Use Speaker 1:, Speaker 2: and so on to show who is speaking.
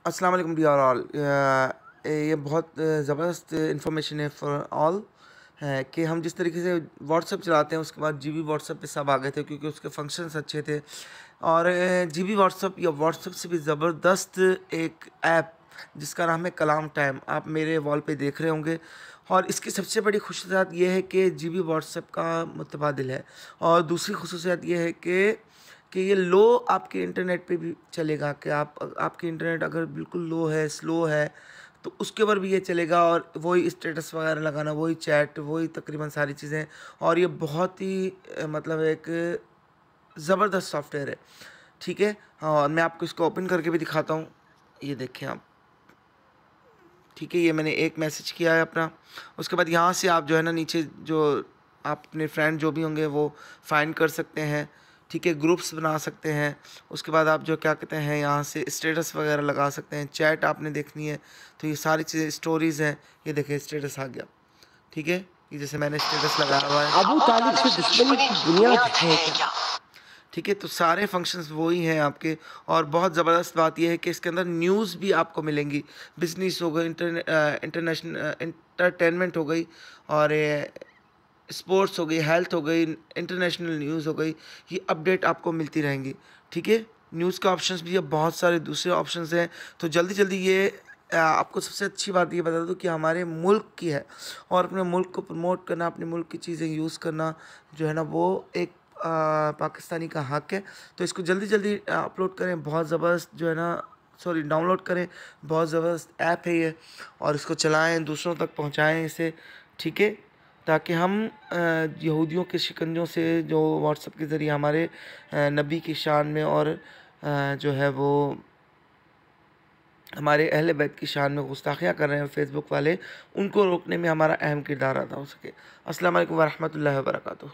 Speaker 1: अस्सलाम वालेकुम dear all. ये बहुत ज़बरदस्त इंफॉर्मेशन है फॉर ऑल, है कि हम जिस तरीके से व्हाट्सएप चलाते हैं उसके बाद जीबी व्हाट्सएप पे सब आ गए थे क्योंकि उसके फंक्शंस अच्छे थे। और जीबी व्हाट्सएप या व्हाट्सएप से भी ज़बरदस्त एक ऐप जिसका नाम है कलाम टाइम, आप मेरे वॉल पे देख रहे होंगे। और इसकी सबसे बड़ी खुसूसियत ये है कि जीबी व्हाट्सएप का मुतबादिल है। और दूसरी खुसूसियत ये है कि ये लो आपके इंटरनेट पे भी चलेगा, कि आपकी इंटरनेट अगर बिल्कुल लो है, स्लो है, तो उसके ऊपर भी ये चलेगा। और वही स्टेटस वगैरह लगाना, वही चैट, वही तकरीबन सारी चीज़ें। और ये बहुत ही मतलब एक ज़बरदस्त सॉफ्टवेयर है, ठीक है। हाँ, और मैं आपको इसको ओपन करके भी दिखाता हूँ। ये देखें आप, ठीक है। ये मैंने एक मैसेज किया है अपना। उसके बाद यहाँ से आप जो है ना नीचे जो आप अपने फ्रेंड जो भी होंगे वो फाइंड कर सकते हैं, ठीक है। ग्रुप्स बना सकते हैं। उसके बाद आप जो क्या कहते हैं यहाँ से स्टेटस वगैरह लगा सकते हैं। चैट आपने देखनी है तो ये सारी चीज़ें स्टोरीज़ हैं। ये देखिए स्टेटस आ गया, ठीक है। ये जैसे मैंने स्टेटस लगाया हुआ है,
Speaker 2: अबू तालिब से दुश्मनी की बुनियाद है क्या?
Speaker 1: ठीक है। तो सारे फंक्शंस वही हैं आपके। और बहुत ज़बरदस्त बात यह है कि इसके अंदर न्यूज़ भी आपको मिलेंगी। बिजनेस हो गई, इंटरनेशनल इंटरटेनमेंट हो गई, और स्पोर्ट्स हो गई, हेल्थ हो गई, इंटरनेशनल न्यूज़ हो गई। ये अपडेट आपको मिलती रहेंगी, ठीक है। न्यूज़ के ऑप्शंस भी अब बहुत सारे दूसरे ऑप्शंस हैं। तो जल्दी जल्दी ये आपको सबसे अच्छी बात ये बता दूँ कि हमारे मुल्क की है, और अपने मुल्क को प्रमोट करना, अपने मुल्क की चीज़ें यूज़ करना जो है ना, वो एक पाकिस्तानी का हक है। तो इसको जल्दी जल्दी अपलोड करें, बहुत ज़बरदस्त जो है ना, सॉरी डाउनलोड करें। बहुत ज़बरदस्त ऐप है ये, और इसको चलाएं, दूसरों तक पहुंचाएं इसे, ठीक है। ताकि हम यहूदियों के शिकंजों से जो व्हाट्सएप के ज़रिए हमारे नबी की शान में और जो है वो हमारे अहले बैत की शान में गुस्ताखियाँ कर रहे हैं फेसबुक वाले, उनको रोकने में हमारा अहम किरदार अदा हो सके। अस्सलाम वालेकुम व रहमतुल्लाहि व बरकातुहू।